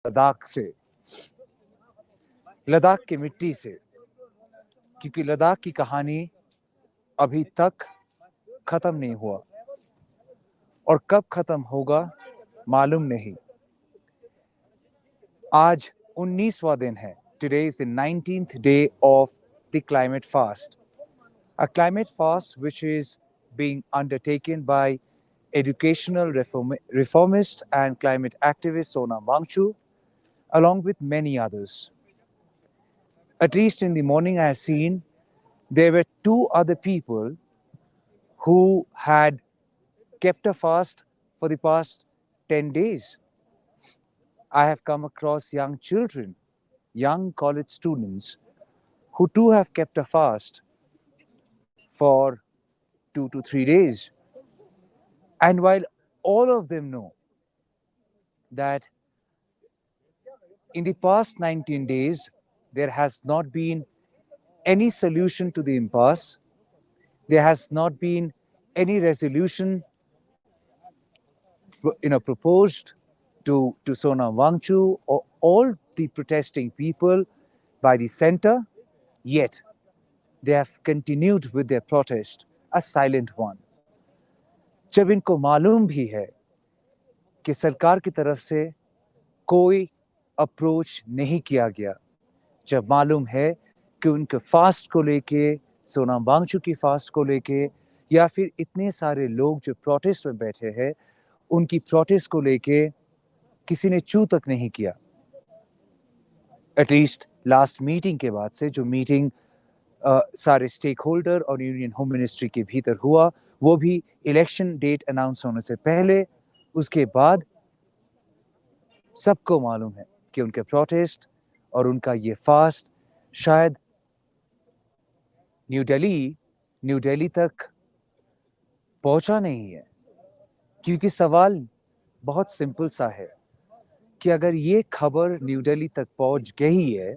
लद्दाख से, लद्दाख की मिट्टी से, क्योंकि लद्दाख की कहानी अभी तक खत्म नहीं हुआ और कब खत्म होगा मालूम नहीं। आज 19वां दिन है। Today is the 19th day of the climate fast. A climate fast which is being undertaken by educational reformist and climate activist Sona Wangchu, along with many others. At least in the morning, I have seen there were two other people who had kept a fast for the past 10 days. I have come across young children, young college students, who too have kept a fast for 2 to 3 days. And while all of them know that in the past 19 days, there has not been any solution to the impasse, there has not been any resolution proposed to Sona Wangchu or all the protesting people by the center, yet they have continued with their protest, a silent one. जब इनको मालूम भी है कि सरकार की तरफ से कोई अप्रोच नहीं किया गया, जब मालूम है कि उनके फास्ट को लेके, सोना वांगचू की फास्ट को लेके, या फिर इतने सारे लोग जो प्रोटेस्ट में बैठे हैं, उनकी प्रोटेस्ट को लेके किसी ने चू तक नहीं किया। एटलीस्ट लास्ट मीटिंग के बाद से, जो मीटिंग सारे स्टेक होल्डर और यूनियन होम मिनिस्ट्री के भीतर हुआ, वो भी इलेक्शन डेट अनाउंस होने से पहले, उसके बाद सबको मालूम है कि उनके प्रोटेस्ट और उनका ये फास्ट शायद न्यू दिल्ली तक पहुंचा नहीं है। क्योंकि सवाल बहुत सिंपल सा है कि अगर ये खबर न्यू दिल्ली तक पहुंच गई है,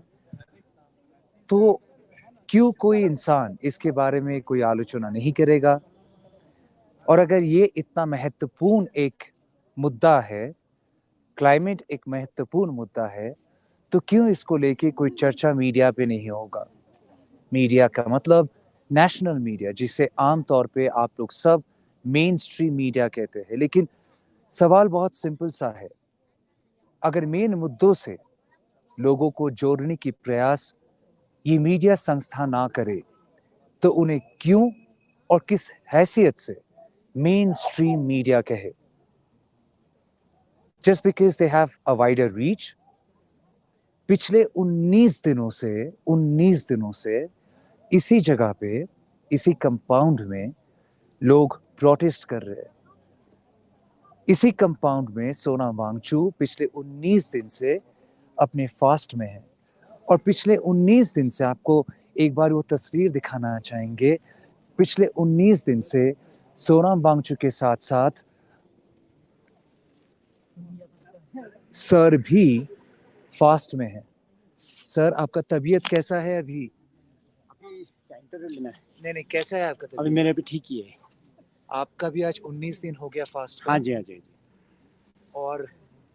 तो क्यों कोई इंसान इसके बारे में कोई आलोचना नहीं करेगा? और अगर ये इतना महत्वपूर्ण एक मुद्दा है, क्लाइमेट एक महत्वपूर्ण मुद्दा है, तो क्यों इसको लेके कोई चर्चा मीडिया पे नहीं होगा? मीडिया का मतलब नेशनल मीडिया, जिसे आमतौर पे आप लोग सब मेन स्ट्रीम मीडिया कहते हैं। लेकिन सवाल बहुत सिंपल सा है, अगर मेन मुद्दों से लोगों को जोड़ने की प्रयास ये मीडिया संस्था ना करे, तो उन्हें क्यों और किस हैसियत से मेन स्ट्रीम मीडिया कहे? Just because they have a wider reach? पिछले 19 दिनों से इसी जगह पे, इसी कंपाउंड में लोग प्रोटेस्ट कर रहे हैं। इसी कंपाउंड में सोना वांगचू पिछले 19 दिन से अपने फास्ट में है। और पिछले 19 दिन से आपको एक बार वो तस्वीर दिखाना चाहेंगे। पिछले 19 दिन से सोना वांगचू के साथ साथ सर भी फास्ट में है। सर, आपका तबीयत कैसा है अभी? इंटरव्यू लेना है। नहीं, कैसा है आपका तबीयत? अभी मेरे भी ठीक ही है। आपका भी आज 19 दिन हो गया फास्ट का? हाँ जी। और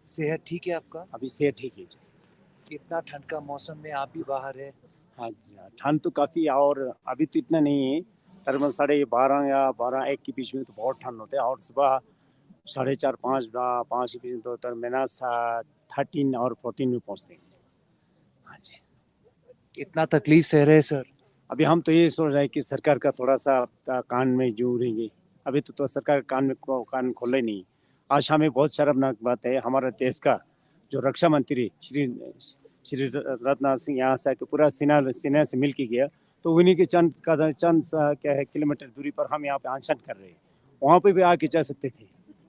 सेहत ठीक है आपका? अभी सेहत ठीक है जी। इतना ठंड का मौसम में आप भी बाहर है? हाँ जी, ठंड तो काफ़ी, और अभी तो इतना नहीं है, तकरीबन 12:30 या 12-1 के बीच में तो बहुत ठंड होता है, और सुबह 4:30-5 के बीच में तो माइनस 13 और 14 में पहुँचते हैं। हाँ जी, इतना तकलीफ सह रहे सर? अभी हम तो ये सोच रहे हैं कि सरकार का थोड़ा सा कान में जू रहेंगे। अभी तो सरकार कान खोले नहीं। आज हमें बहुत शर्मनाक बात है, हमारा देश का जो रक्षा मंत्री श्री राजनाथ सिंह यहाँ से पूरा सेना से मिल के गया, तो उन्हीं के चंद क्या है किलोमीटर दूरी पर हम यहाँ पे अनशन कर रहे हैं। वहाँ पे भी आके जा सकते थे,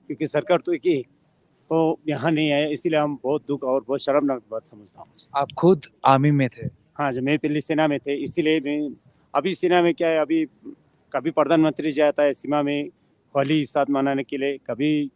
क्योंकि सरकार तो एक ही तो यहाँ नहीं है। इसीलिए हम बहुत दुख और बहुत शर्मनाक बात समझता हूँ। आप खुद आर्मी में थे? हाँ जी, मैं पहले सेना में थे, इसीलिए मैं अभी सेना में क्या है, अभी कभी प्रधानमंत्री जाता है सीमा में होली साथ मनाने के लिए, कभी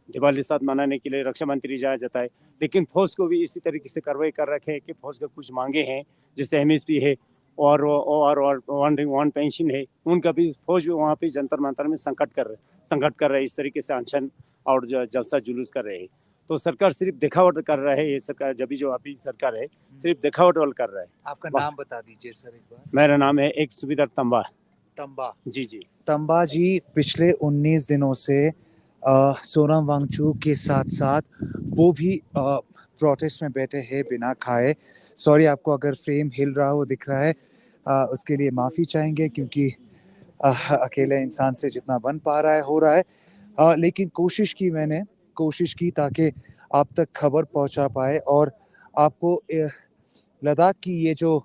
दिवाली साथ मनाने के लिए रक्षा मंत्री जाता है। लेकिन फौज को भी इसी तरीके से कार्रवाई कर रखे हैं कि फौज का कुछ मांगे हैं, जैसे MSP है और वन पेंशन है, उनका भी फौज भी वहाँ पे जंतर मंतर में संकट कर रहे हैं। इस तरीके से अनशन और जलसा जुलूस कर रहे हैं। तो सरकार सिर्फ दिखावट कर रहा है, ये सरकार जब भी जो अभी सरकार है सिर्फ दिखावट वाल कर रहा है। आपका वाह, नाम बता दीजिए सर एक बार। मेरा नाम है एक सुविधा तंबा। तंबा। जी जी। तंबा जी पिछले 19 दिनों से सोनम वांगचुक के साथ साथ वो भी प्रोटेस्ट में बैठे हैं बिना खाए। सॉरी आपको अगर फ्रेम हिल रहा हो दिख रहा है, उसके लिए माफ़ी चाहेंगे क्योंकि अकेले इंसान से जितना बन पा रहा है हो रहा है। लेकिन कोशिश की ताकि आप तक खबर पहुंचा पाए और आपको लद्दाख की ये जो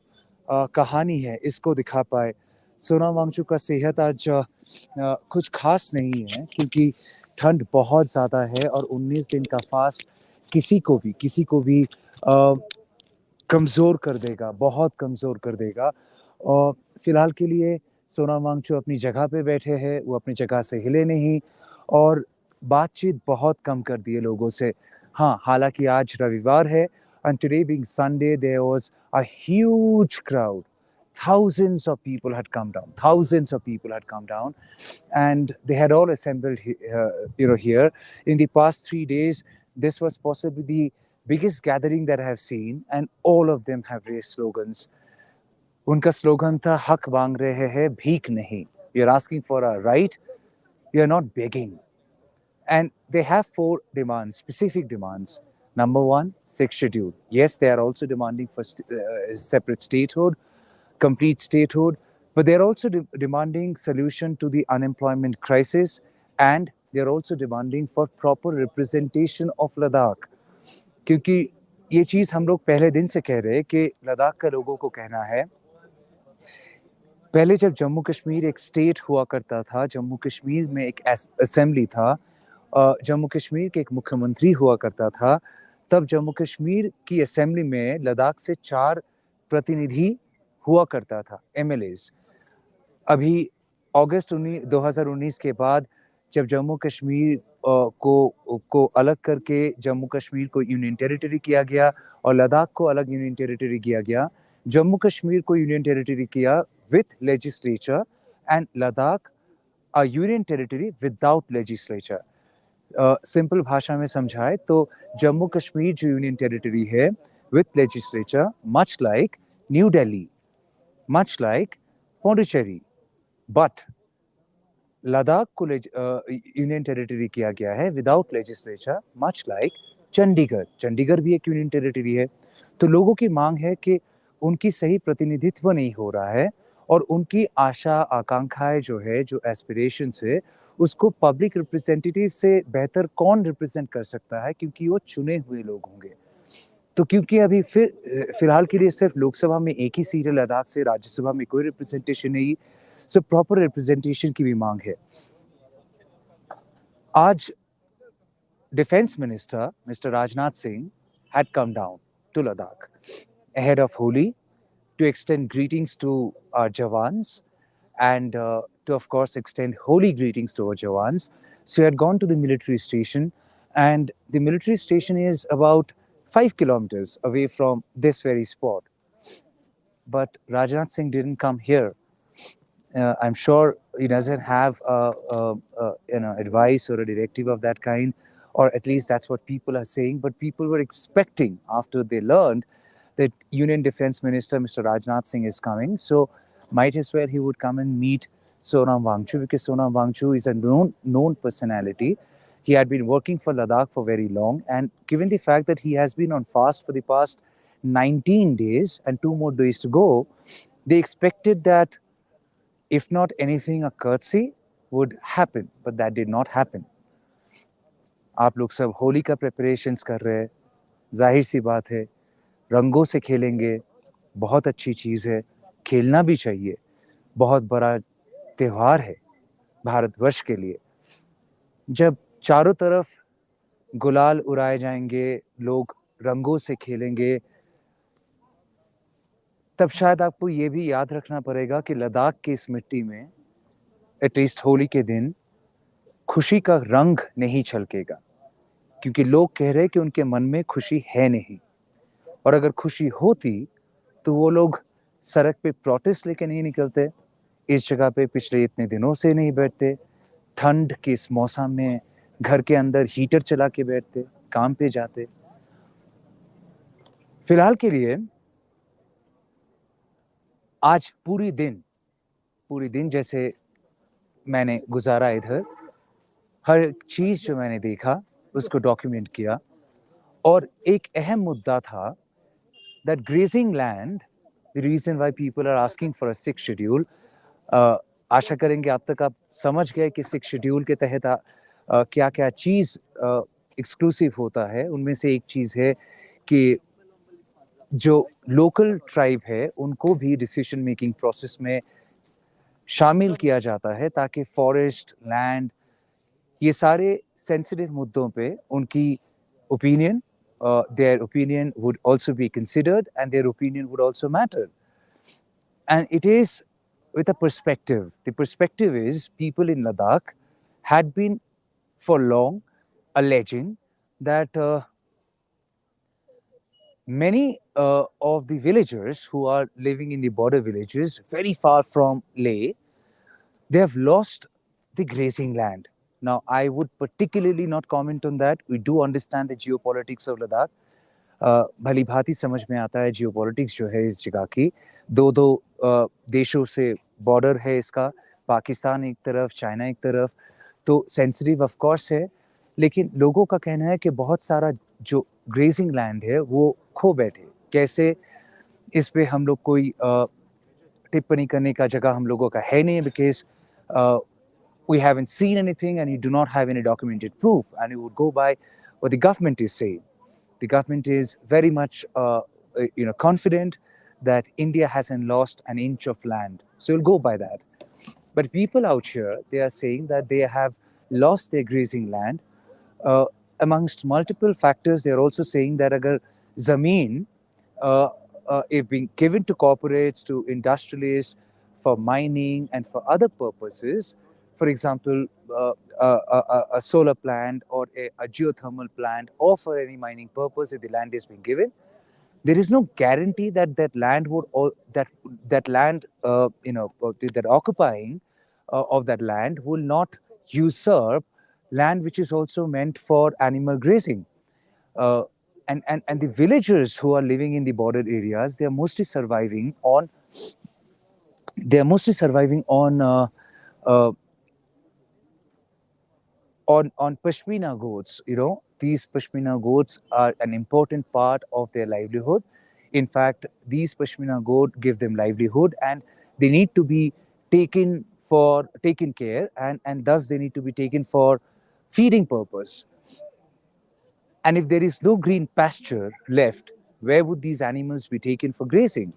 कहानी है इसको दिखा पाए। सोनम वांगचुक का सेहत आज कुछ खास नहीं है क्योंकि ठंड बहुत ज़्यादा है और 19 दिन का फास्ट किसी को भी कमज़ोर कर देगा, बहुत कमज़ोर कर देगा। और फिलहाल के लिए सोनम वांगचुक अपनी जगह पे बैठे हैं, वो अपनी जगह से हिले नहीं और बातचीत बहुत कम कर दी है लोगों से। हाँ, हालांकि आज रविवार है and today being Sunday there was a huge crowd. Thousands of people had come down and they had all assembled here. In the past 3 days, this was possibly the biggest gathering that I have seen, and all of them have raised slogans. उनका slogan था हक मांग रहे हैं भीख नहीं. We are asking for our right. We are not begging. And they have four demands, specific demands. Number one, sixth schedule. Yes, they are also demanding for separate statehood, complete statehood, but they're also demanding solution to the unemployment crisis, and they're also demanding for proper representation of Ladakh. क्योंकि ये चीज़ हम लोग पहले दिन से कह रहे हैं कि लद्दाख के लोगों को कहना है। पहले जब जम्मू कश्मीर एक स्टेट हुआ करता था, जम्मू कश्मीर में एक असेंबली था, जम्मू कश्मीर के एक मुख्यमंत्री हुआ करता था, तब जम्मू कश्मीर की असेंबली में लद्दाख से 4 प्रतिनिधि हुआ करता था, एमएलएज। अभी अगस्त 2019 के बाद जब जम्मू कश्मीर को अलग करके जम्मू कश्मीर को यूनियन टेरिटरी किया गया और लद्दाख को अलग यूनियन टेरिटरी किया गया, जम्मू कश्मीर को यूनियन टेरिटरी किया with legislature and Ladakh a union territory without legislature. Simple भाषा में समझाए तो जम्मू कश्मीर जो यूनियन टेरिटरी है with legislature, much like new Delhi, much like Pondicherry, but Ladakh को यूनियन टेरिटरी किया गया है without legislature, much like Chandigarh. Chandigarh भी एक यूनियन टेरिटरी है। तो लोगों की मांग है कि उनकी सही प्रतिनिधित्व नहीं हो रहा है और उनकी आशा आकांक्षाएं जो है, जो एस्पिरेशंस है, उसको पब्लिक रिप्रेजेंटेटिव से बेहतर कौन रिप्रेजेंट कर सकता है क्योंकि वो चुने हुए लोग होंगे। तो क्योंकि अभी फिलहाल के लिए सिर्फ लोकसभा में एक ही सीट है लद्दाख से, राज्यसभा में कोई रिप्रेजेंटेशन नहीं, सो प्रॉपर रिप्रेजेंटेशन की भी मांग है। आज defence minister mister Rajnath Singh had come down to Ladakh ahead of Holi to extend greetings to our Jawans and to, of course, extend holy greetings to our Jawans. So he had gone to the military station, and the military station is about 5 kilometers away from this very spot. But Rajnath Singh didn't come here. I'm sure he doesn't have advice or a directive of that kind, or at least that's what people are saying. But people were expecting after they learned that Union Defense Minister Mr. Rajnath Singh is coming, so might as well he would come and meet Sonam Wangchu because Sonam Wangchu is a known personality. He had been working for Ladakh for very long, and given the fact that he has been on fast for the past 19 days and 2 more days to go, they expected that if not anything, a courtesy would happen, but that did not happen. आप लोग सब होली का preparations कर रहे हैं, जाहिर सी बात है, रंगों से खेलेंगे, बहुत अच्छी चीज़ है, खेलना भी चाहिए, बहुत बड़ा त्यौहार है भारतवर्ष के लिए। जब चारों तरफ गुलाल उड़ाए जाएंगे, लोग रंगों से खेलेंगे, तब शायद आपको ये भी याद रखना पड़ेगा कि लद्दाख की इस मिट्टी में एटलीस्ट होली के दिन खुशी का रंग नहीं छलकेगा क्योंकि लोग कह रहे हैं कि उनके मन में खुशी है नहीं, और अगर खुशी होती तो वो लोग सड़क पे प्रोटेस्ट लेके नहीं निकलते, इस जगह पे पिछले इतने दिनों से नहीं बैठते, ठंड के इस मौसम में घर के अंदर हीटर चला के बैठते। काम पे जाते। फिलहाल के लिए आज पूरी दिन जैसे मैंने गुजारा इधर, हर चीज़ जो मैंने देखा उसको डॉक्यूमेंट किया। और एक अहम मुद्दा था that grazing land, the reason why people are asking for a six schedule. आशा करेंगे अब तक आप समझ गए कि सिक्स शेड्यूल के तहत क्या-क्या चीज़ एक्सक्लूसिव होता है। उनमें से एक चीज़ है कि जो लोकल ट्राइब है उनको भी डिसीजन मेकिंग प्रोसेस में शामिल किया जाता है, ताकि फॉरेस्ट, लैंड, ये सारे सेंसिटिव मुद्दों पे उनकी opinion, their opinion would also be considered and their opinion would also matter. And it is with a perspective. The perspective is people in Ladakh had been for long alleging that many of the villagers who are living in the border villages very far from Leh, they have lost the grazing land. Now, I would particularly not comment on that. We do understand the geopolitics of Ladakh. भली भांति समझ में आता है geopolitics जो है इस जगह की। दो दो देशों से बॉर्डर है इसका, पाकिस्तान एक तरफ, चाइना एक तरफ, तो सेंसिटिव ऑफ कोर्स है। लेकिन लोगों का कहना है कि बहुत सारा जो ग्रेजिंग लैंड है वो खो बैठे। कैसे, इस पे हम लोग कोई टिप्पणी करने का जगह हम लोगों का है नहीं, because we haven't seen anything and you do not have any documented proof, and you would go by what the government is saying. The government is very much confident that India hasn't lost an inch of land, so you'll go by that. But people out here, they are saying that they have lost their grazing land. uh, Amongst multiple factors, they are also saying that agar zameen uh, if being given to corporates, to industrialists for mining and for other purposes, for example, a solar plant or a geothermal plant, or for any mining purpose, if the land is being given, there is no guarantee that that land would, or that land that occupying of that land will not usurp land which is also meant for animal grazing. uh, and the villagers who are living in the border areas, they are mostly surviving uh, on pashmina goats. You know, these pashmina goats are an important part of their livelihood. In fact, these pashmina goat give them livelihood, and they need to be taken care, and thus they need to be taken for feeding purpose. And if there is no green pasture left, where would these animals be taken for grazing?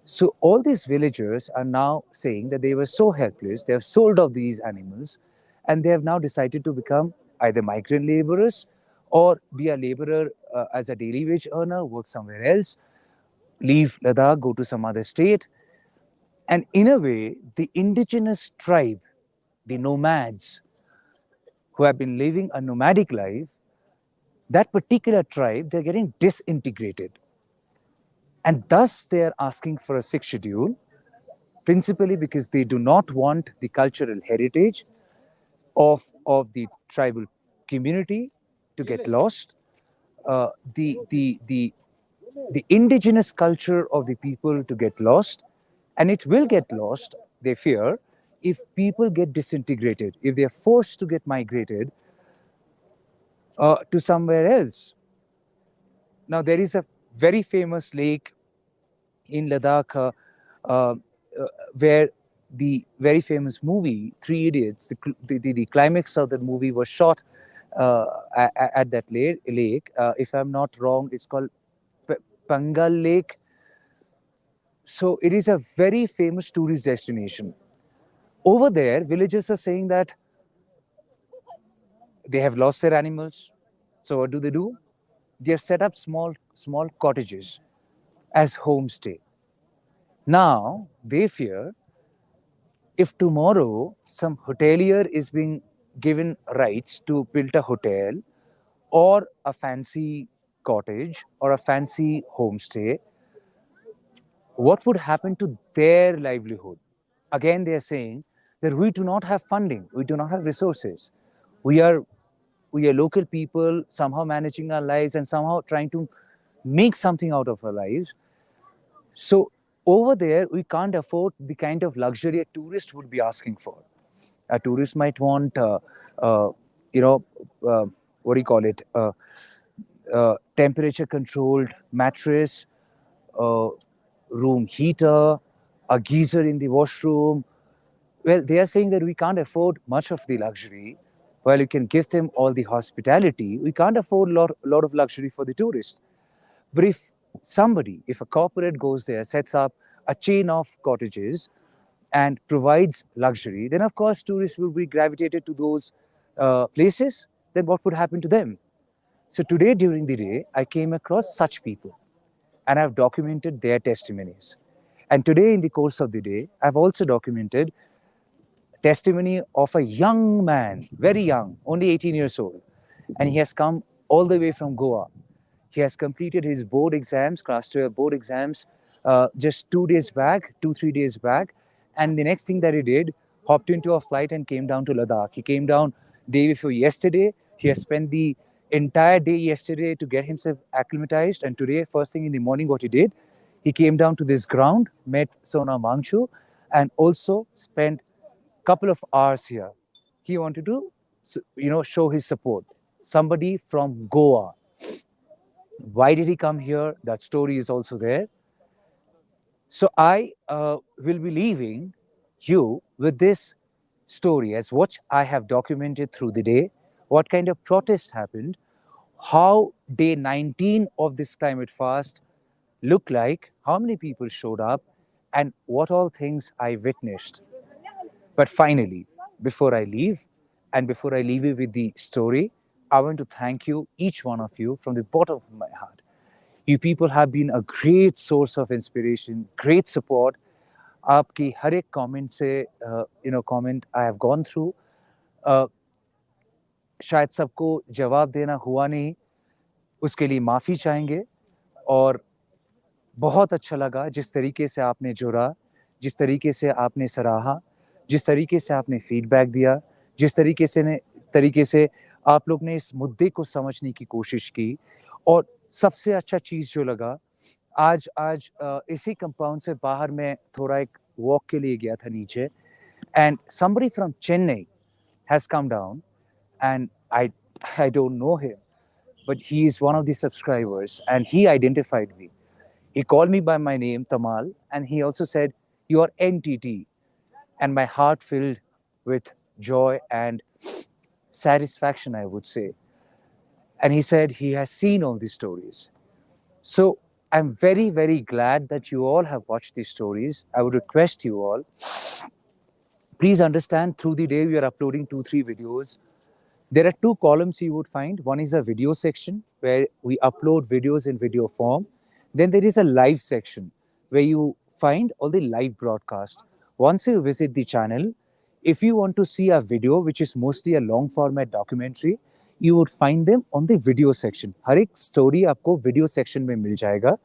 So all these villagers are now saying that they were so helpless, they have sold off these animals, and they have now decided to become either migrant laborers or be a laborer as a daily wage earner, work somewhere else, leave Ladakh, go to some other state. And in a way, the indigenous tribe, the nomads who have been living a nomadic life, that particular tribe, they're getting disintegrated. And thus they are asking for a sixth schedule, principally because they do not want the cultural heritage of the tribal community to get lost. Uh, the, the, the, the indigenous culture of the people to get lost, and it will get lost, they fear, if people get disintegrated, if they are forced to get migrated to somewhere else. Now, there is a very famous lake in Ladakh, uh, where the very famous movie Three Idiots, the climax of that movie was shot at that lake. If I'm not wrong, it's called Pangal Lake. So it is a very famous tourist destination. Over there, villagers are saying that they have lost their animals. So what do? They have set up small cottages as homestay. Now they fear, if tomorrow some hotelier is being given rights to build a hotel or a fancy cottage or a fancy homestay, what would happen to their livelihood? Again, they are saying that we do not have funding, we do not have resources. We are we are local people, somehow managing our lives and somehow trying to make something out of our lives. So over there, we can't afford the kind of luxury a tourist would be asking for. A tourist might want, uh, you know, uh, what do you call it? Temperature controlled mattress, uh, room heater, a geyser in the washroom. Well, they are saying that we can't afford much of the luxury. While you can give them all the hospitality, we can't afford lot of luxury for the tourist. But if somebody, if a corporate goes there, sets up a chain of cottages and provides luxury, then of course tourists will be gravitated to those places. Then what would happen to them? So today during the day, I came across such people and I've documented their testimonies. And today in the course of the day, I've also documented testimony of a young man, very young, only 18 years old. And he has come all the way from Goa. He has completed his board exams, class 12 board exams, just 2 days back, 3 days back. And the next thing that he did, hopped into a flight and came down to Ladakh. He came down day before yesterday. He has spent the entire day yesterday to get himself acclimatized. And today, first thing in the morning, what he did, he came down to this ground, met Sona Mangshu, and also spent couple of hours here. He wanted to, show his support. Somebody from Goa. Why did he come here? That story is also there. So I will be leaving you with this story as what I have documented through the day, what kind of protest happened, how day 19 of this climate fast looked like, how many people showed up, and what all things I witnessed. But finally, before I leave, and before I leave you with the story, I want to thank you, each one of you, from the bottom of my heart. You people have been a great source of inspiration, great support. आपकी हर एक comment से comment I have gone through, शायद सबको जवाब देना हुआ नहीं, उसके लिए माफ़ी चाहेंगे. और बहुत अच्छा लगा जिस तरीके से आपने जुड़ा, जिस तरीके से आपने सराहा, जिस तरीके से आपने फीडबैक दिया, जिस तरीके से आप लोग ने इस मुद्दे को समझने की कोशिश की. और सबसे अच्छा चीज़ जो लगा, आज आज इसी कंपाउंड से बाहर मैं थोड़ा एक वॉक के लिए गया था नीचे, and somebody from Chennai has come down, and I don't know him, but he is one of the subscribers and he identified me. He called me by my name, Tamal, and he also said, "You are NTT." And my heart filled with joy and satisfaction, I would say. And he said he has seen all these stories. So I'm very, very glad that you all have watched these stories. I would request you all, please understand through the day we are uploading 2, 3 videos. There are two columns you would find. One is a video section where we upload videos in video form. Then there is a live section where you find all the live broadcast. Once you visit the channel, if you want to see a video, which is mostly a long format documentary, you would find them on the video section. हर एक story आपको video section में मिल जाएगा.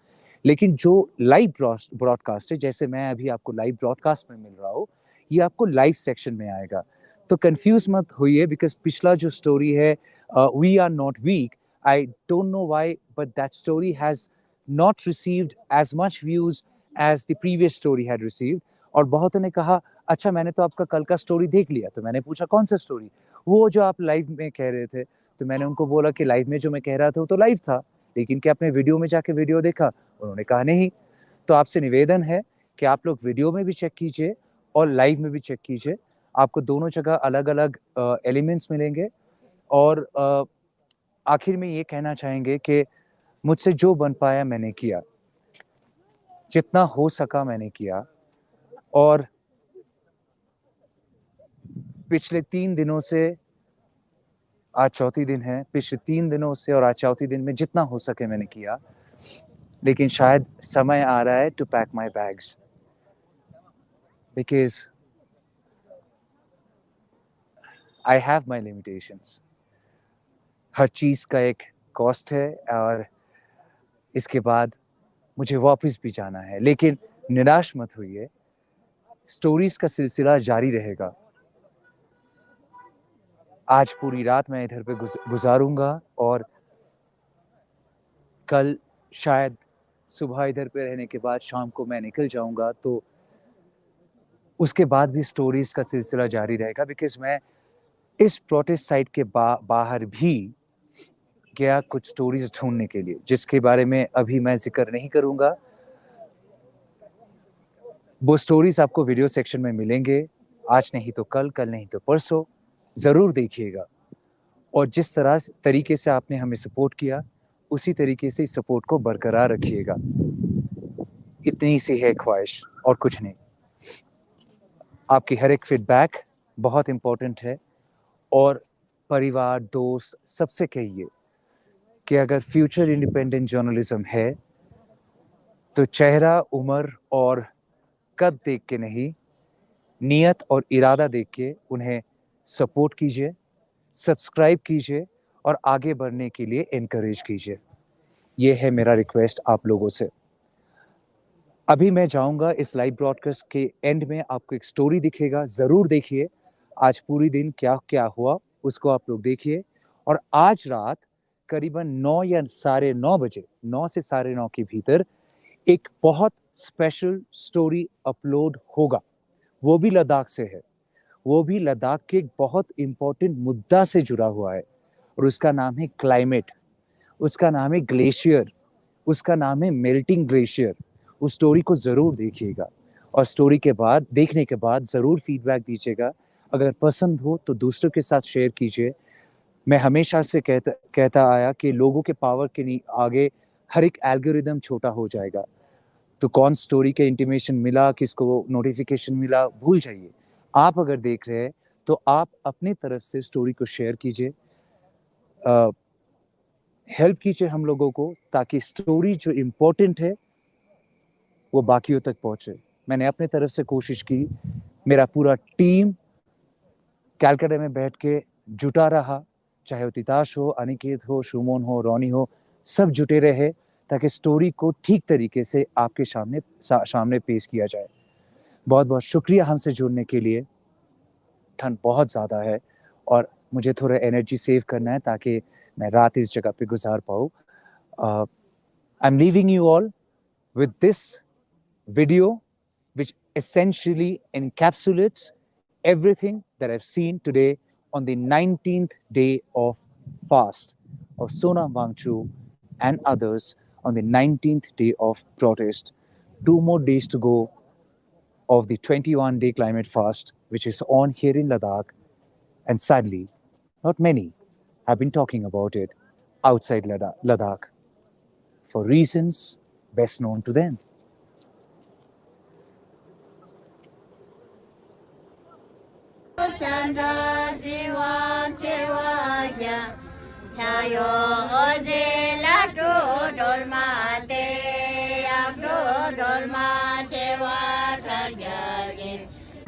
लेकिन जो live broadcast है, जैसे मैं अभी आपको लाइव ब्रॉडकास्ट में मिल रहा हूँ, ये आपको लाइव सेक्शन में आएगा. तो कंफ्यूज मत होइए, बिकॉज पिछला जो स्टोरी है, we are not weak, I don't know why, but that story has not received as much views as the previous story had received. और बहुतों ने कहा, अच्छा मैंने तो आपका कल का स्टोरी देख लिया. तो मैंने पूछा कौन सा स्टोरी? वो जो आप लाइव में कह रहे थे. तो मैंने उनको बोला कि लाइव में जो मैं कह रहा था वो तो लाइव था, लेकिन क्या आपने वीडियो में जाके वीडियो देखा? उन्होंने कहा नहीं. तो आपसे निवेदन है कि आप लोग वीडियो में भी चेक कीजिए और लाइव में भी चेक कीजिए. आपको दोनों जगह अलग अलग एलिमेंट्स मिलेंगे. और आखिर में ये कहना चाहेंगे कि मुझसे जो बन पाया मैंने किया, जितना हो सका मैंने किया. और पिछले 3 दिनों से, आज चौथी दिन है, पिछले 3 दिनों से और आज चौथी दिन में जितना हो सके मैंने किया. लेकिन शायद समय आ रहा है to pack my bags, because I have my limitations. हर चीज़ का एक कॉस्ट है और इसके बाद मुझे वापस भी जाना है. लेकिन निराश मत होइए, स्टोरीज का सिलसिला जारी रहेगा. आज पूरी रात मैं इधर पे गुजारूंगा और कल शायद सुबह इधर पे रहने के बाद शाम को मैं निकल जाऊंगा, तो उसके बाद भी स्टोरीज का सिलसिला जारी रहेगा, बिकॉज मैं इस प्रोटेस्ट साइट के बाहर भी गया कुछ स्टोरीज ढूंढने के लिए, जिसके बारे में अभी मैं जिक्र नहीं करूंगा। वो स्टोरीज आपको वीडियो सेक्शन में मिलेंगे, आज नहीं तो कल, कल नहीं तो परसों, जरूर देखिएगा। और जिस तरीके से आपने हमें सपोर्ट किया, उसी तरीके से सपोर्ट को बरकरार रखिएगा। इतनी सी है ख्वाहिश और कुछ नहीं। आपकी हर एक फीडबैक बहुत इंपॉर्टेंट है, और परिवार, दोस्त, सबसे कहिए कि अगर फ्यूचर इंडिपेंडेंट जर्नलिज्म है तो चेहरा, उम्र और कद देख के नहीं, नियत और इरादा देख के उन्हें सपोर्ट कीजिए, सब्सक्राइब कीजिए और आगे बढ़ने के लिए एनकरेज कीजिए। ये है मेरा रिक्वेस्ट आप लोगों से। अभी मैं जाऊंगा, इस लाइव ब्रॉडकास्ट के एंड में आपको एक स्टोरी दिखेगा, जरूर देखिए। आज पूरी दिन क्या क्या हुआ उसको आप लोग देखिए, और आज रात करीबन 9 या 9:30 बजे, 9 से 9:30 के भीतर एक बहुत स्पेशल स्टोरी अपलोड होगा। वो भी लद्दाख से है, वो भी लद्दाख के एक बहुत इंपॉर्टेंट मुद्दा से जुड़ा हुआ है, और उसका नाम है क्लाइमेट, उसका नाम है ग्लेशियर, उसका नाम है मेल्टिंग ग्लेशियर। उस स्टोरी को जरूर देखिएगा, और स्टोरी के बाद, देखने के बाद जरूर फीडबैक दीजिएगा। अगर पसंद हो तो दूसरों के साथ शेयर कीजिए। मैं हमेशा से कहता आया कि लोगों के पावर के आगे हर एक एल्गोरिदम छोटा हो जाएगा। तो कौन स्टोरी के इंटीमेशन मिला, किसको नोटिफिकेशन मिला, भूल जाइए। आप अगर देख रहे हैं तो आप अपनी तरफ से स्टोरी को शेयर कीजिए, हेल्प कीजिए हम लोगों को, ताकि स्टोरी जो इम्पोर्टेंट है वो बाकियों तक पहुंचे। मैंने अपने तरफ से कोशिश की, मेरा पूरा टीम कैलकाटा में बैठ के जुटा रहा, चाहे वो तिताश हो, अनिकेत हो, सुमन हो, रोनी हो, सब जुटे रहे ताकि स्टोरी को ठीक तरीके से आपके सामने पेश किया जाए। बहुत बहुत शुक्रिया हमसे जुड़ने के लिए। ठंड बहुत ज़्यादा है और मुझे थोड़ा एनर्जी सेव करना है ताकि मैं रात इस जगह पे गुजार पाऊँ। I am leaving you all with this video, which essentially encapsulates everything that I've seen today on the 19th day of fast of Sonam Wangchu and others on the 19th day of protest. 2 more days to go of the 21-day climate fast, which is on here in Ladakh. And sadly, not many have been talking about it outside Ladakh for reasons best known to them.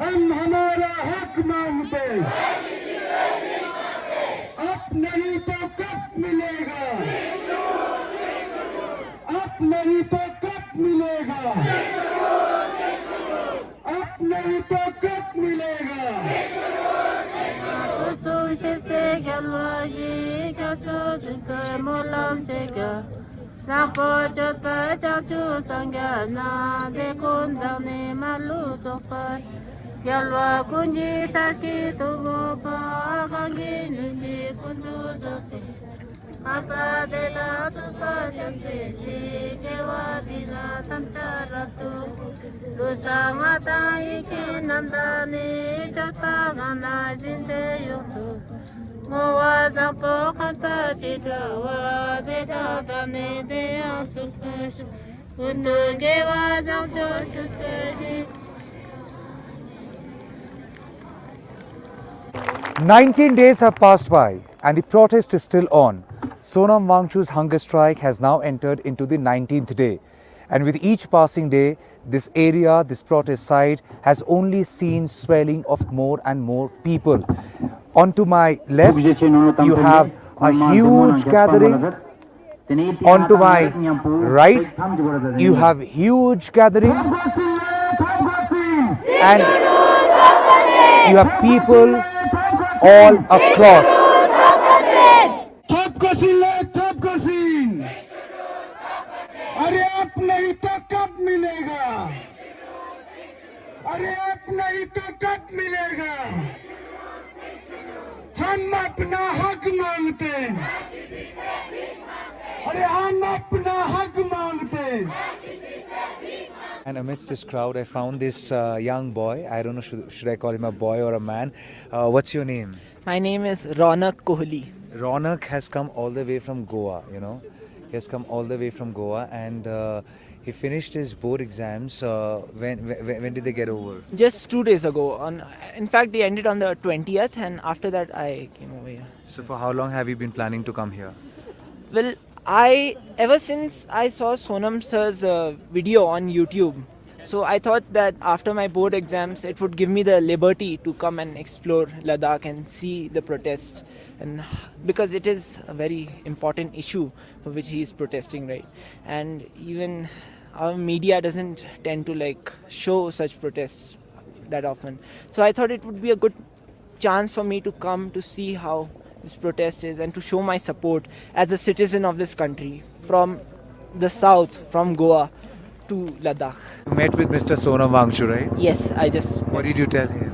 हम हमारा हक मांगते, अब नहीं तो कब मिलेगा, अब नहीं तो कब मिलेगा, अब नहीं तो कब मिलेगा। Yalwa kunji saski tuvo pa gangi nunji kundu zose. Apa de la tupa jampe chi dewa dila tamcha ratu. Lusa mata iki nandani chata gana jinde yosu. Mowa zampo kanta chita wa de da dane de asukash. Undu gewa zamcho chutaji. 19 days have passed by and the protest is still on. Sonam Wangchu's hunger strike has now entered into the 19th day. And with each passing day, this area, this protest site has only seen swelling of more and more people. Onto my left, you have a huge gathering. Onto my right, you have huge gathering. And you have people all across. थप कसीन ले थप कसीन अरे आप नहीं तो कब मिलेगा अरे आप नहीं तो कब मिलेगा हम अपना हक मांगते हैं अरे हम अपना हक मांगते हैं And amidst this crowd, I found this young boy. I don't know, should I call him a boy or a man? What's your name? My name is Ronak Kohli. Ronak has come all the way from Goa, you know. He has come all the way from Goa and he finished his board exams. When did they get over? Just 2 days ago. In fact, they ended on the 20th, and after that, I came over here. So for how long have you been planning to come here? Well, ever since I saw Sonam sir's video on YouTube, so I thought that after my board exams, it would give me the liberty to come and explore Ladakh and see the protests, and because it is a very important issue for which he is protesting, right? And even our media doesn't tend to like show such protests that often. So I thought it would be a good chance for me to come to see how this protest is and to show my support as a citizen of this country from the south, from Goa to Ladakh. You met with Mr. Sonam Wangchu, right? Yes, What did you tell him?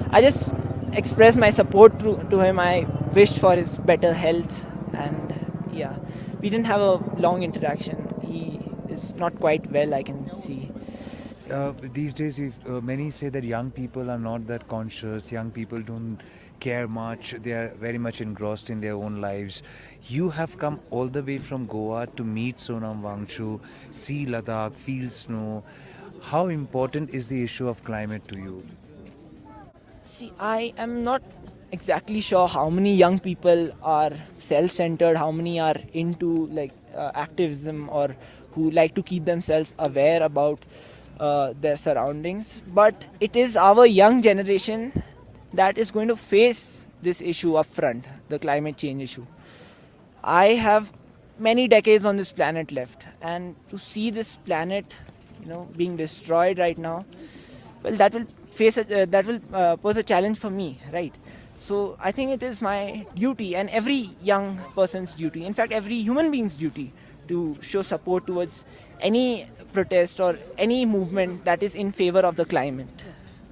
I just expressed my support to him. I wished for his better health, and yeah, we didn't have a long interaction. He is not quite well, I can see. These days, many say that young people are not that conscious. Young people don't care much. They are very much engrossed in their own lives. You have come all the way from Goa to meet Sonam Wangchu, see Ladakh, feel snow. How important is the issue of climate to you? See, I am not exactly sure how many young people are self-centered, how many are into like activism or who like to keep themselves aware about their surroundings. But it is our young generation that is going to face this issue up front, the climate change issue. I have many decades on this planet left, and to see this planet, being destroyed right now, well, that will pose a challenge for me, right? So I think it is my duty and every young person's duty, in fact every human being's duty, to show support towards any protest or any movement that is in favor of the climate.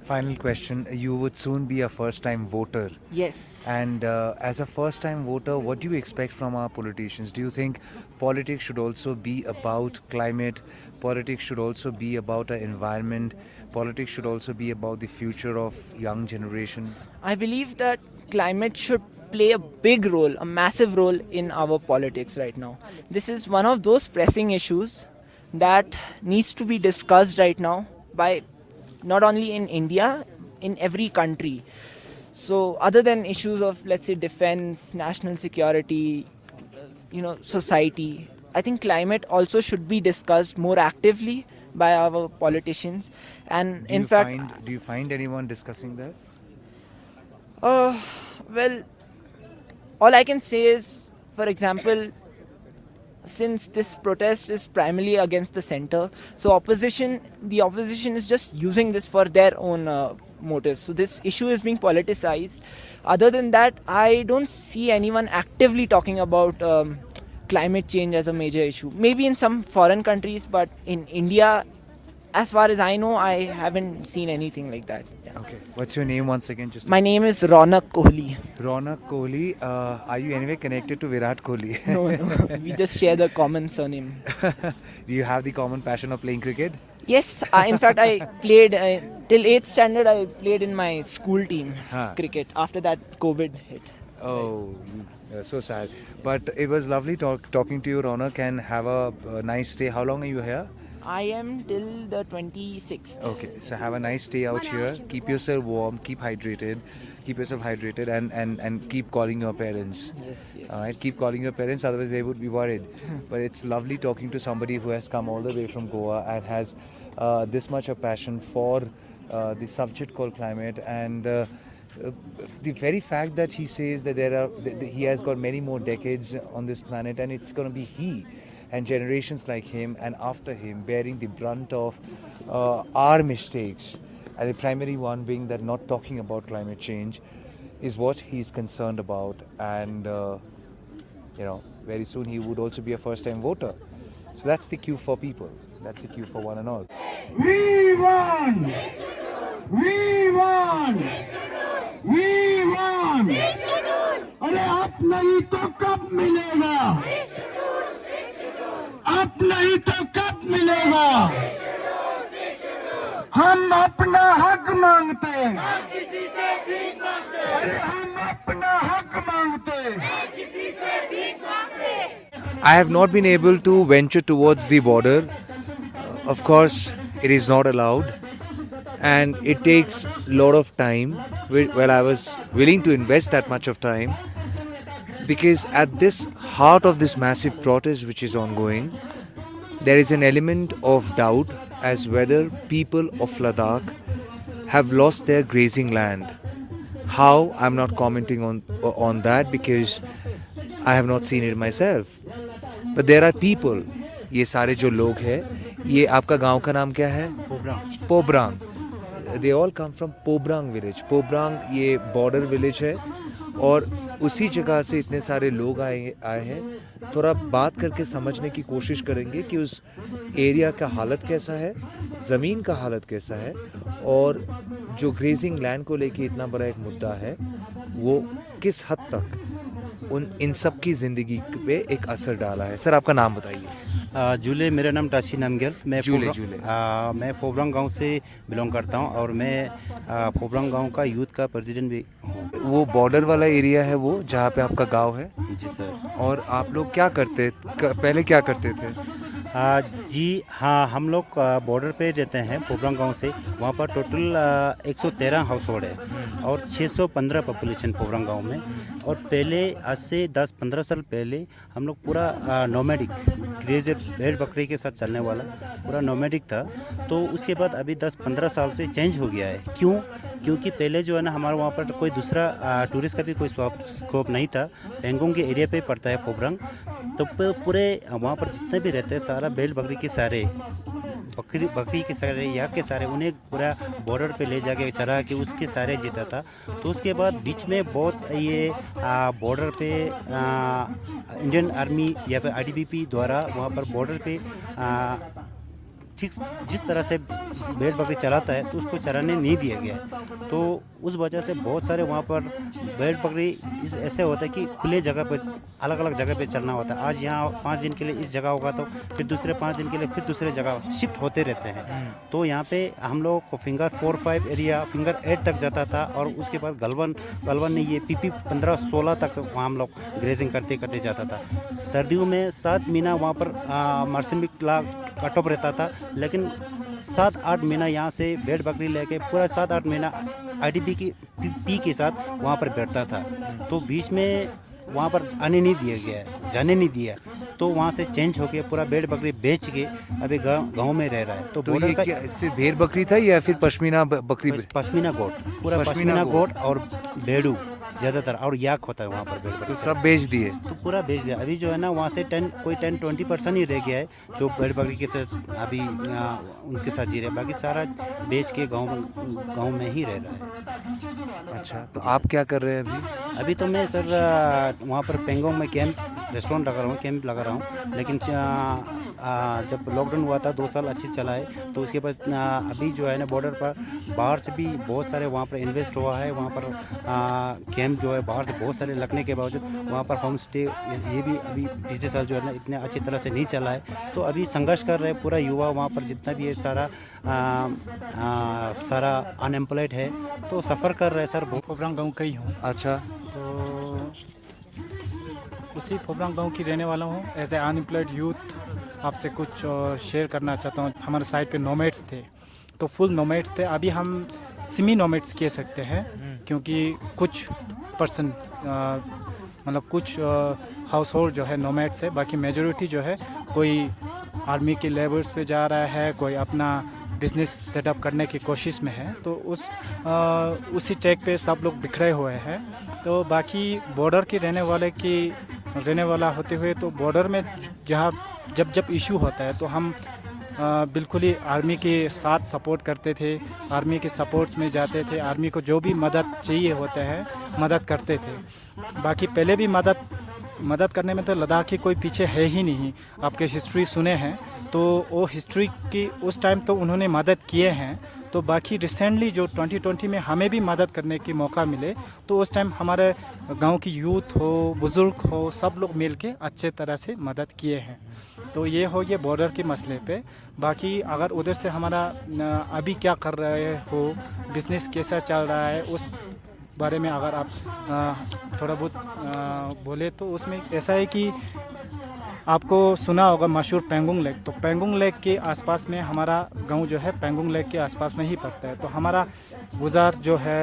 Final question. You would soon be a first-time voter. Yes. And as a first-time voter, what do you expect from our politicians? Do you think politics should also be about climate? Politics should also be about our environment? Politics should also be about the future of young generation? I believe that climate should play a big role, a massive role in our politics right now. This is one of those pressing issues that needs to be discussed right now by not only in India, in every country. So other than issues of, let's say, defense, national security, society, I think climate also should be discussed more actively by our politicians. And Do in you fact, do you find anyone discussing that? well, all I can say is, for example, since this protest is primarily against the center, so the opposition is just using this for their own motives. So this issue is being politicized. Other than that, I don't see anyone actively talking about climate change as a major issue. Maybe in some foreign countries, but in India, as far as I know, I haven't seen anything like that. Yeah. Okay. What's your name once again? My name is Ronak Kohli. Ronak Kohli. Are you anyway connected to Virat Kohli? No, we just share the common surname. Do you have the common passion of playing cricket? Yes, in fact, I played till 8th standard. I played in my school team cricket. After that, COVID hit. Oh, so sad. But it was lovely talking to you, Ronak, and have a nice stay. How long are you here? I am till the 26th. Okay, so have a nice stay out here. Keep yourself warm, keep yourself hydrated, and keep calling your parents. Yes. All right, keep calling your parents, otherwise they would be worried. But it's lovely talking to somebody who has come all the way from Goa and has this much of passion for the subject called climate, and the very fact that he says that he has got many more decades on this planet, and it's going to be he and generations like him and after him bearing the brunt of our mistakes, and the primary one being that not talking about climate change. is what he's concerned about, and very soon he would also be a first-time voter. So that's the cue for people. That's the cue for one and all. We won! We won! We won! अरे अब नहीं तो कब मिलेगा? अब नहीं तो कब मिलेगा? हम अपना हक मांगते हैं। अरे हम अपना हक मांगते हैं। I have not been able to venture towards the border. Of course, it is not allowed, and it takes a lot of time. Well, I was willing to invest that much of time because at this heart of this massive protest which is ongoing, there is an element of doubt as whether people of Ladakh have lost their grazing land. How? I'm not commenting on that because I have not seen it myself. But there are people, ये सारे जो लोग हैं, ये आपका गांव का नाम क्या है? पोब्रांग. They all come from पोब्रांग village. पोब्रांग ये बॉर्डर विलेज है और उसी जगह से इतने सारे लोग आए हैं. थोड़ा बात करके समझने की कोशिश करेंगे कि उस एरिया का हालत कैसा है, ज़मीन का हालत कैसा है और जो ग्रेजिंग लैंड को लेके इतना बड़ा एक मुद्दा है वो किस हद तक इन सब की ज़िंदगी पे एक असर डाला है. सर, आपका नाम बताइए. जूले, मेरा नाम टाशी नामगेल. मैं जूले. मैं पोब्रांग गांव से बिलोंग करता हूं और मैं पोब्रांग गांव का यूथ का प्रेसिडेंट भी हूं. वो बॉर्डर वाला एरिया है वो जहाँ पे आपका गांव है? जी सर. और आप लोग क्या करते पहले क्या करते थे? जी हाँ, हम लोग बॉर्डर पे रहते हैं पोब्रांग गांव से. वहाँ पर टोटल 113 हाउस होल्ड है और 615 पॉपुलेशन पोब्रांग गांव में. और पहले आज से 10-15 साल पहले हम लोग पूरा नोमैडिक ग्रेजर भेड़ बकरी के साथ चलने वाला पूरा नोमैडिक था. तो उसके बाद अभी 10-15 साल से चेंज हो गया है. क्यों? क्योंकि पहले जो है ना हमारे वहाँ पर कोई दूसरा टूरिस्ट का भी कोई स्कोप नहीं था. पेंगोंग के एरिया पे पड़ता है पोब्रांग. तो पूरे वहाँ पर जितने भी रहते हैं सारा भेड़ बकरी के सारे बकरी के सारे याक के सारे उन्हें पूरा बॉर्डर पे ले जाके चरा के उसके सारे जीता था. तो उसके बाद बीच में बहुत ये बॉर्डर पे इंडियन आर्मी या फिर ITBP द्वारा वहाँ पर बॉर्डर पे जिस तरह से भेड़ बकरी चलाता है तो उसको चराने नहीं दिया गया है. तो उस वजह से बहुत सारे वहाँ पर भेड़ बकरी ऐसे होता है कि खुले जगह पे अलग अलग जगह पे चलना होता है. आज यहाँ 5 दिन के लिए इस जगह होगा तो फिर दूसरे 5 दिन के लिए फिर दूसरे जगह शिफ्ट होते रहते हैं. तो यहाँ पे हम लोग को फिंगर 4-5 एरिया फिंगर 8 तक जाता था और उसके बाद गलवन ने ये PP 15-16 तक वहाँ हम लोग ग्रेजिंग करते करते जाता था. सर्दियों में 7 महीना वहाँ पर मौसमी कट ऑफ रहता था, लेकिन 7-8 महीना यहाँ से भेड़ बकरी लेके पूरा 7-8 महीना ITBP के साथ वहाँ पर बैठता था. तो बीच में वहाँ पर आने नहीं दिया गया, जाने नहीं दिया. तो वहाँ से चेंज होके पूरा भेड़ बकरी बेच के अभी गाँव में रह रहा है. तो ये क्या इससे भेड़ बकरी था या फिर पश्मीना बकरी? पश्मीना गोट, पूरा पश्मीना गोट और भेड़ू ज़्यादातर और याक होता है वहाँ पर भेड़ बकरी. तो सब बेच दिए? तो पूरा बेच दिया. अभी जो है ना वहाँ से 10-20% ही रह गया है जो भेड़ बकरी के साथ अभी उनके साथ जी रहे. बाकी सारा बेच के गाँव में ही रह रहा है. अच्छा, तो आप क्या कर रहे हैं अभी तो मैं सर वहाँ पर पेंगोंग में रेस्टोरेंट लगा रहा हूँ, कैंप लगा रहा हूँ. लेकिन जब लॉकडाउन हुआ था 2 साल अच्छे चला है. तो उसके बाद अभी जो है ना बॉर्डर पर बाहर से भी बहुत सारे वहाँ पर इन्वेस्ट हुआ है. वहाँ पर कैंप जो है बाहर से बहुत सारे लगने के बावजूद वहाँ पर होम स्टे ये भी अभी पिछले साल जो है ना इतने अच्छी तरह से नहीं चला है. तो अभी संघर्ष कर रहे पूरा युवा वहाँ पर जितना भी है सारा अनएम्प्लॉयड है तो सफ़र कर रहे हैं सर. पोब्रांग गाँव का ही हूँ. अच्छा. तो उसी पोब्रांग गाँव की रहने वाला हूँ. एज ए अनएम्प्लॉयड यूथ आपसे कुछ शेयर करना चाहता हूँ. हमारे साइड पे नोमैड्स थे तो फुल नोमैड्स थे. अभी हम सेमी नोमैड्स कह सकते हैं क्योंकि कुछ पर्सन मतलब कुछ हाउस होल्ड जो है नोमैड्स है. बाकी मेजॉरिटी जो है कोई आर्मी के लेबर्स पे जा रहा है, कोई अपना बिजनेस सेटअप करने की कोशिश में है. तो उसी ट्रैक पे सब लोग बिखरे हुए हैं. तो बाकी बॉर्डर के रहने वाला होते हुए तो बॉर्डर में जब इशू होता है तो हम बिल्कुल ही आर्मी के साथ सपोर्ट करते थे, आर्मी के सपोर्ट्स में जाते थे, आर्मी को जो भी मदद चाहिए होते हैं मदद करते थे। बाकी पहले भी मदद करने में तो लद्दाख की कोई पीछे है ही नहीं। आपके हिस्ट्री सुने हैं तो वो हिस्ट्री की उस टाइम तो उन्होंने मदद किए हैं। तो बाकी रिसेंटली जो 2020 में हमें भी मदद करने की मौका मिले तो उस टाइम हमारे गांव की यूथ हो, बुज़ुर्ग हो, सब लोग मिल के अच्छे तरह से मदद किए हैं। तो ये हो गया बॉर्डर के मसले पे। बाकी अगर उधर से हमारा अभी क्या कर रहे हो, बिज़नेस कैसा चल रहा है, उस बारे में अगर आप थोड़ा बहुत बोले तो उसमें ऐसा है कि आपको सुना होगा मशहूर पेंगोंग लेक। तो पेंगोंग लेक के आसपास में हमारा गांव जो है पेंगोंग लेक के आसपास में ही पड़ता है। तो हमारा गुजार जो है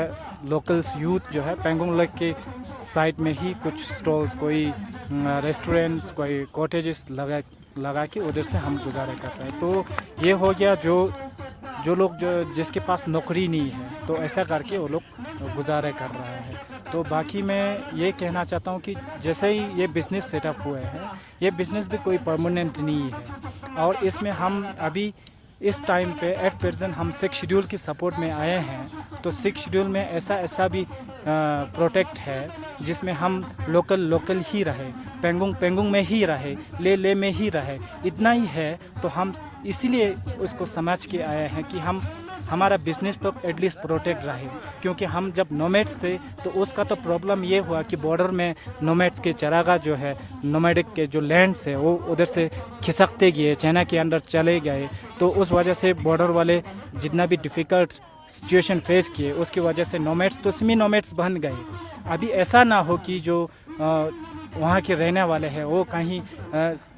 लोकल्स यूथ जो है पेंगोंग लेक के साइड में ही कुछ स्टॉल्स, कोई रेस्टोरेंट्स, कोई कॉटेजेस लगा के उधर से हम गुजारा कर रहे हैं। तो ये हो गया जो लोग जो जिसके पास नौकरी नहीं है तो ऐसा करके वो लोग गुजारा कर रहे हैं। तो बाकी मैं ये कहना चाहता हूँ कि जैसे ही ये बिज़नेस सेटअप हुए हैं, ये बिज़नेस भी कोई परमानेंट नहीं है। और इसमें हम अभी इस टाइम पे एट प्रेजेंट हम 6 शेड्यूल की सपोर्ट में आए हैं। तो 6 शेड्यूल में ऐसा भी प्रोटेक्ट है जिसमें हम लोकल ही रहे, पेंगोंग में ही रहे, ले में ही रहे, इतना ही है। तो हम इसीलिए उसको समझ के आए हैं कि हमारा बिज़नेस तो एटलीस्ट प्रोटेक्ट रहे। क्योंकि हम जब नोमैड्स थे तो उसका तो प्रॉब्लम ये हुआ कि बॉर्डर में नोमैड्स के चरागाह जो है, नोमैडिक के जो लैंड्स है वो उधर से खिसकते गए, चाइना के अंदर चले गए। तो उस वजह से बॉर्डर वाले जितना भी डिफ़िकल्ट सिचुएशन फेस किए उसकी वजह से नोमैड्स तो सेमी नोमैड्स बन गए। अभी ऐसा ना हो कि जो वहाँ के रहने वाले हैं वो कहीं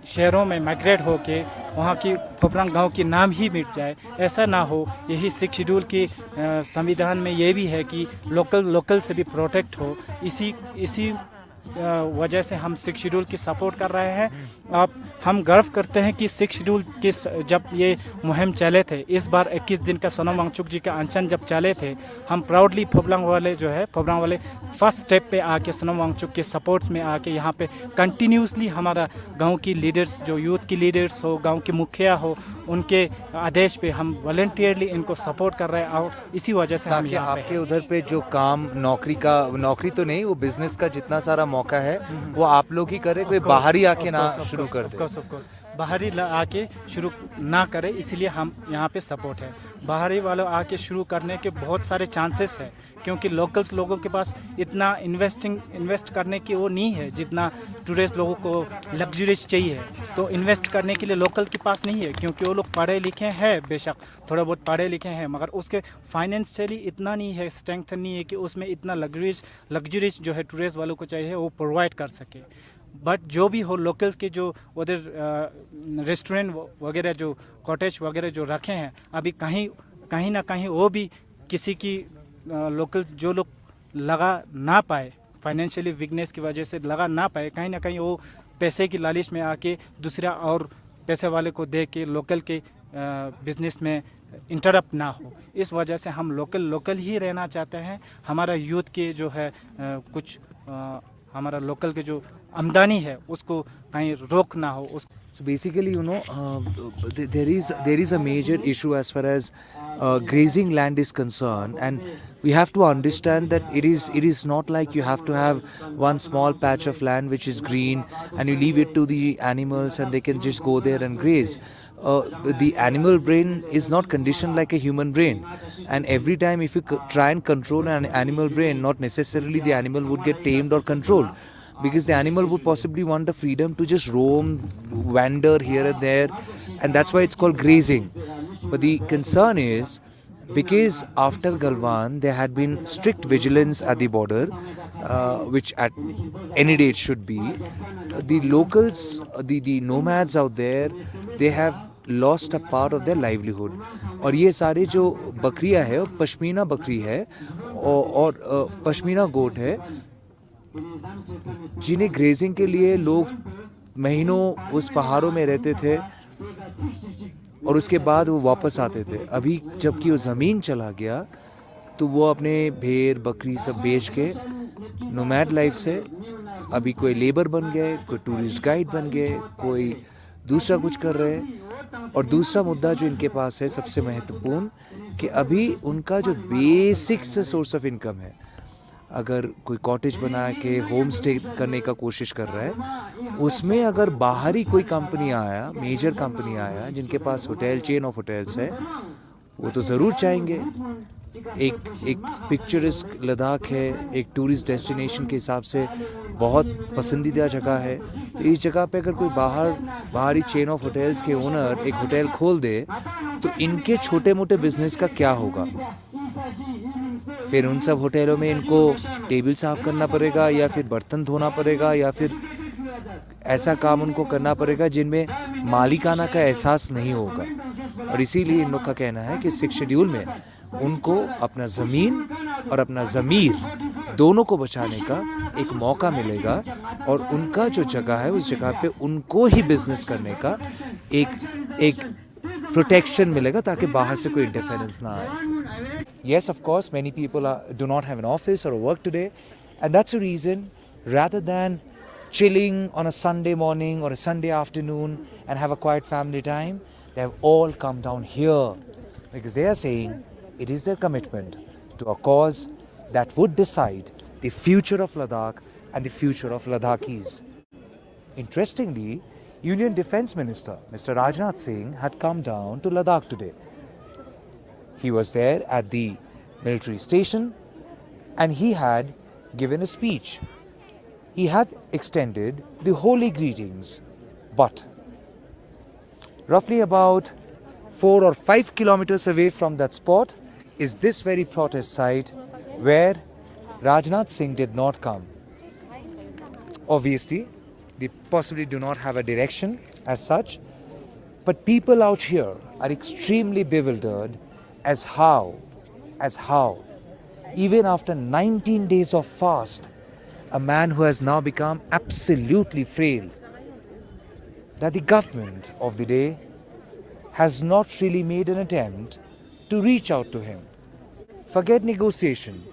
शहरों में माइग्रेट होके वहाँ की फोपरांग गांव की नाम ही मिट जाए, ऐसा ना हो। यही 6 शेड्यूल की संविधान में ये भी है कि लोकल से भी प्रोटेक्ट हो। इसी वजह से हम 6 शेड्यूल की सपोर्ट कर रहे हैं। अब हम गर्व करते हैं कि 6 शेड्यूल की जब ये मुहिम चले थे, इस बार 21 दिन का सोनम वांगचुक जी का अनशन जब चले थे, हम प्राउडली फोपरांग वाले फर्स्ट स्टेप पे आके सोनम वांगचुक के सपोर्ट्स में आके यहाँ पे कंटिन्यूसली हमारा गांव की लीडर्स, जो यूथ की लीडर्स हो, गांव के मुखिया हो, उनके आदेश पे हम वॉलंटियरली इनको सपोर्ट कर रहे हैं। और इसी वजह से हम यहाँ पे आपके उधर पे जो काम नौकरी तो नहीं, वो बिजनेस का जितना सारा मौका है वो आप लोग ही करें, कोई बाहर ही आके ना शुरू कर दे। ऑफ कोर्स बाहरी आके शुरू ना करें, इसलिए हम यहाँ पे सपोर्ट है। बाहरी वालों आके शुरू करने के बहुत सारे चांसेस है, क्योंकि लोकल्स लोगों के पास इतना इन्वेस्ट करने की वो नहीं है जितना टूरिस्ट लोगों को लग्जरीज चाहिए। तो इन्वेस्ट करने के लिए लोकल के पास नहीं है, क्योंकि वो लोग पढ़े लिखे हैं, बेशक थोड़ा बहुत पढ़े लिखे हैं, मगर उसके फाइनेंशियली इतना नहीं है, स्ट्रेंथ नहीं है कि उसमें इतना लग्जरीज जो है टूरिस्ट वालों को चाहिए वो प्रोवाइड कर सके। बट जो भी हो, लोकल के जो उधर रेस्टोरेंट वगैरह, जो कॉटेज वगैरह जो रखे हैं, अभी कहीं ना कहीं वो भी किसी की लोकल जो लोग लगा ना पाए, फाइनेंशियली वीकनेस की वजह से लगा ना पाए, कहीं ना कहीं वो पैसे की लालच में आके दूसरा और पैसे वाले को दे के लोकल के बिजनेस में इंटरप्ट ना हो। इस वजह से हम लोकल ही रहना चाहते हैं। हमारा यूथ के जो है कुछ हमारा लोकल के जो आमदनी है उसको कहीं रोक ना हो। So basically, there is a major issue as far as grazing land is concerned, and we have to understand that it is not like you have to have one small patch of land which is green and you leave it to the animals and they can just go there and graze. The animal brain is not conditioned like a human brain, and every time if you try and control an animal brain, not necessarily the animal would get tamed or controlled, because the animal would possibly want the freedom to just roam, wander here and there, and that's why it's called grazing. But the concern is, because after Galwan there had been strict vigilance at the border, which at any day it should be, the locals, the nomads out there, they have lost a part of their livelihood. और ये सारे जो बकरियां है, पश्मीना बकरी है और पश्मीना गोट है, जिन्हें ग्रेजिंग के लिए लोग महीनों उस पहाड़ों में रहते थे और उसके बाद वो वापस आते थे। अभी जबकि वो ज़मीन चला गया तो वो अपने भेड़ बकरी सब बेच के नोमैड लाइफ से अभी कोई लेबर बन गए, कोई टूरिस्ट गाइड बन गए, कोई दूसरा कुछ कर रहे हैं। और दूसरा मुद्दा जो इनके पास है सबसे महत्वपूर्ण, कि अभी उनका जो बेसिक सोर्स ऑफ इनकम है, अगर कोई कॉटेज बना के होम स्टे करने का कोशिश कर रहा है, उसमें अगर बाहरी कोई कंपनी आया, मेजर कंपनी आया जिनके पास होटल चेन ऑफ होटल्स है, वो तो ज़रूर चाहेंगे। एक पिक्चरिस्क लद्दाख है, एक टूरिस्ट डेस्टिनेशन के हिसाब से बहुत पसंदीदा जगह है, तो इस जगह पे अगर कोई बाहरी चेन ऑफ होटल्स के ओनर एक होटल खोल दे, तो इनके छोटे मोटे बिजनेस का क्या होगा? फिर उन सब होटलों में इनको टेबल साफ करना पड़ेगा, या फिर बर्तन धोना पड़ेगा, या फिर ऐसा काम उनको करना पड़ेगा जिनमें मालिकाना का एहसास नहीं होगा। और इसीलिए इन लोग का कहना है कि 6 शेड्यूल में उनको अपना ज़मीन और अपना ज़मीर दोनों को बचाने का एक मौका मिलेगा, और उनका जो जगह है उस जगह पे उनको ही बिजनेस करने का एक प्रोटेक्शन मिलेगा, ताकि बाहर से कोई इंटरफेरेंस ना आए। Yes, of course, many people do not have an office or a work today, and that's the reason, rather than chilling on a Sunday morning or a Sunday afternoon and have a quiet family time, they have all come down here because they are saying it is their commitment to a cause that would decide the future of Ladakh and the future of Ladakhis. Interestingly, Union Defence Minister Mr. Rajnath Singh had come down to Ladakh today. He was there at the military station and he had given a speech. He had extended the holy greetings, but roughly about 4 or 5 kilometers away from that spot is this very protest site where Rajnath Singh did not come. Obviously, they possibly do not have a direction as such, but people out here are extremely bewildered as how, even after 19 days of fast, a man who has now become absolutely frail, that the government of the day has not really made an attempt to reach out to him. Forget negotiation,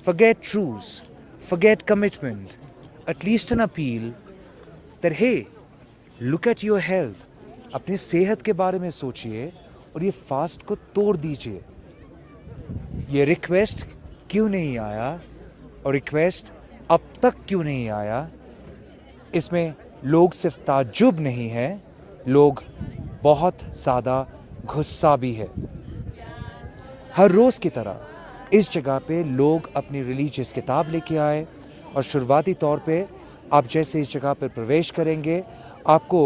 forget truce, forget commitment, at least an appeal that, hey, look at your health. अपनी सेहत के बारे में सोचिए और ये fast को तोड़ दीजिए। ये रिक्वेस्ट क्यों नहीं आया और रिक्वेस्ट अब तक क्यों नहीं आया? इसमें लोग सिर्फ ताज्जुब नहीं है, लोग बहुत ज़्यादा गुस्सा भी है। हर रोज़ की तरह इस जगह पे लोग अपनी रिलीजियस किताब लेके आए, और शुरुआती तौर पे आप जैसे इस जगह पर प्रवेश करेंगे, आपको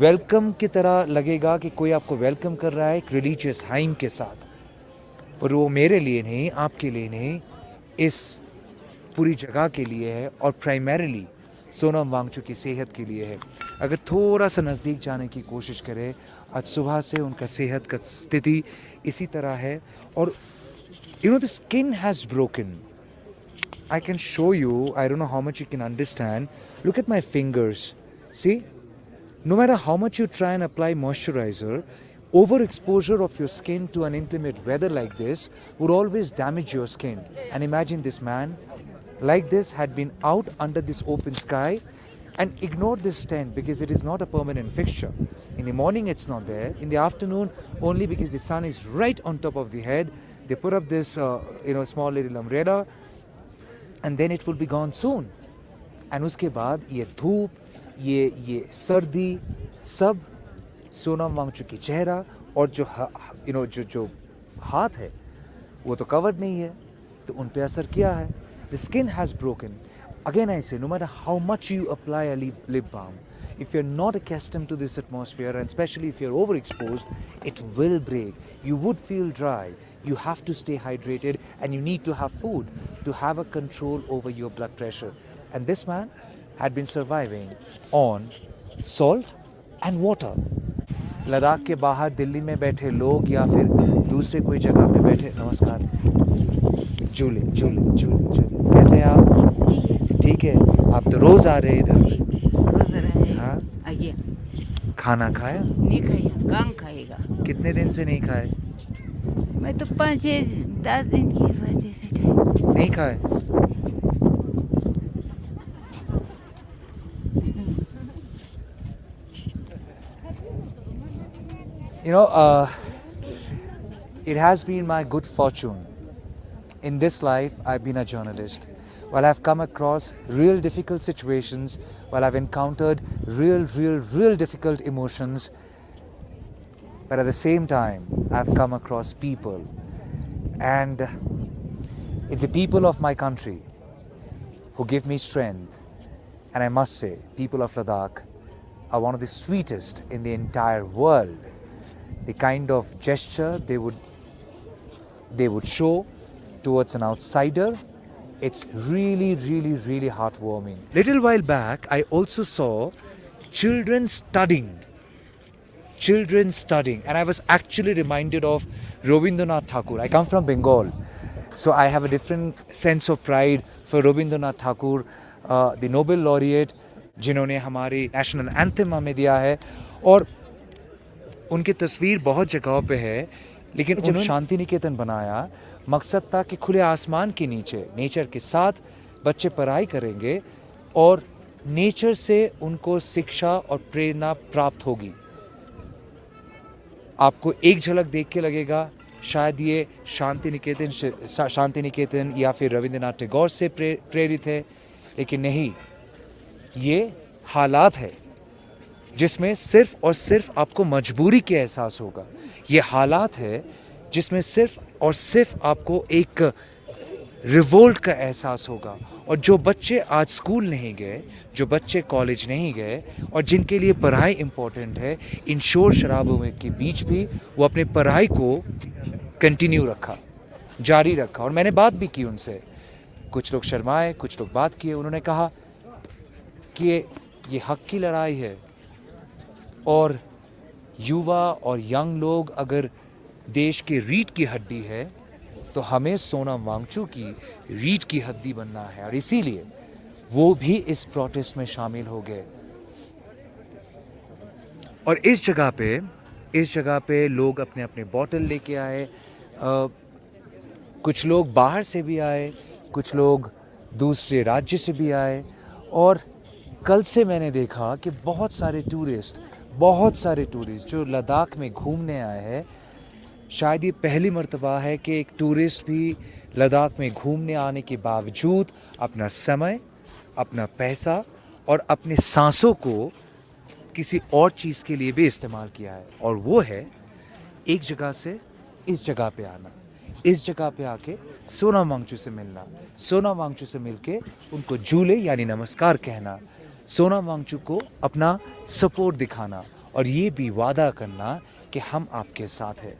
वेलकम की तरह लगेगा कि कोई आपको वेलकम कर रहा है एक रिलीजियस हाइम के साथ। और वो मेरे लिए नहीं, आपके लिए नहीं, इस पूरी जगह के लिए है, और प्राइमरीली सोनम वांगचुक की सेहत के लिए है। अगर थोड़ा सा नज़दीक जाने की कोशिश करें, आज सुबह से उनका सेहत का स्थिति इसी तरह है, और the skin has broken. I can show you, I don't know how much you can understand. Look at my fingers. See? No matter how much you try and apply moisturizer, overexposure of your skin to an inclement weather like this would always damage your skin. And imagine this man, like this, had been out under this open sky and ignored this tent because it is not a permanent fixture. In the morning it's not there. In the afternoon, only because the sun is right on top of the head, they put up this small little umbrella, and then it will be gone soon. And उसके बाद ये धूप, ये सर्दी, सब सोनम वांगचुक की चेहरा और जो हाथ है वो तो कवर्ड नहीं है, तो उन पे असर किया है. The skin has broken. Again I say, no matter how much you apply a lip balm, if you're not accustomed to this atmosphere, and especially if you're overexposed, it will break. You would feel dry. You have to stay hydrated, and you need to have food to have a control over your blood pressure. And this man had been surviving on salt and water. Ladakh के बाहर दिल्ली में बैठे लोग या फिर दूसरे कोई जगह में बैठे, नमस्कार, जूली, कैसे हैं आप? ठीक है. आप तो रोज आ रहे हैं इधर. हाँ, खाना खाया? नहीं खाया. कहाँ खाएगा? कितने दिन से नहीं खाए? मैं तो 5-10 दिन की वजह से नहीं खाए. You know, it has been my good fortune. In this life, I've been a journalist. While I've come across real difficult situations, while I've encountered real difficult emotions, but at the same time, I've come across people. And it's the people of my country who give me strength. And I must say, people of Ladakh are one of the sweetest in the entire world. The kind of gesture they would show towards an outsider, it's really heartwarming. Little while back, I also saw children studying, and I was actually reminded of Rabindranath Tagore. I come from Bengal, so I have a different sense of pride for Rabindranath Tagore, the Nobel laureate, जिन्होंने हमारी national anthem हमें दिया है, और उनकी तस्वीर बहुत जगहों पे है, लेकिन जब शांति निकेतन बनाया, मकसद था कि खुले आसमान के नीचे नेचर के साथ बच्चे पढ़ाई करेंगे और नेचर से उनको शिक्षा और प्रेरणा प्राप्त होगी. आपको एक झलक देख के लगेगा शायद ये शांति निकेतन या फिर रविंद्रनाथ टैगोर से प्रेरित है, लेकिन नहीं, ये हालात है जिसमें सिर्फ और सिर्फ आपको मजबूरी के एहसास होगा. ये हालात है जिसमें सिर्फ और सिर्फ आपको एक रिवोल्ट का एहसास होगा. और जो बच्चे आज स्कूल नहीं गए, जो बच्चे कॉलेज नहीं गए और जिनके लिए पढ़ाई इम्पोर्टेंट है, इन शोर शराबों के बीच भी वो अपने पढ़ाई को कंटिन्यू रखा, जारी रखा. और मैंने बात भी की उनसे. कुछ लोग शर्माए, कुछ लोग बात किए. उन्होंने कहा कि ये हक की लड़ाई है और युवा और यंग लोग अगर देश की रीढ़ की हड्डी है तो हमें सोनम वांगचुक की रीढ़ की हड्डी बनना है. और इसीलिए वो भी इस प्रोटेस्ट में शामिल हो गए. और इस जगह पे लोग अपने अपने बॉटल लेके आए. कुछ लोग बाहर से भी आए, कुछ लोग दूसरे राज्य से भी आए. और कल से मैंने देखा कि बहुत सारे टूरिस्ट जो लद्दाख में घूमने आए हैं. शायद ये पहली मर्तबा है कि एक टूरिस्ट भी लद्दाख में घूमने आने के बावजूद अपना समय, अपना पैसा और अपने सांसों को किसी और चीज़ के लिए भी इस्तेमाल किया है. और वो है एक जगह से इस जगह पे आना, इस जगह पे आके सोनम वांगचुक से मिलना, सोनम वांगचुक से मिलके उनको जूले यानी नमस्कार कहना, सोनम वांगचुक को अपना सपोर्ट दिखाना और ये भी वादा करना कि हम आपके साथ हैं.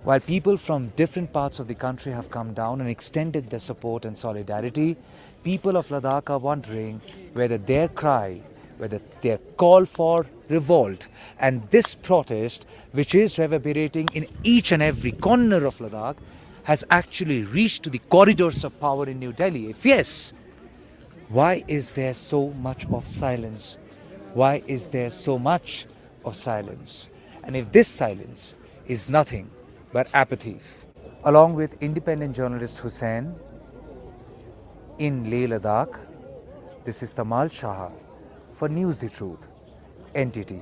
While people from different parts of the country have come down and extended their support and solidarity, people of Ladakh are wondering whether their cry, whether their call for revolt and this protest, which is reverberating in each and every corner of Ladakh, has actually reached to the corridors of power in New Delhi. If yes, why is there so much of silence? Why is there so much of silence? And if this silence is nothing but apathy. Along with independent journalist Hussain in Leh Ladakh, this is Tamal Saha for News the Truth, NTT.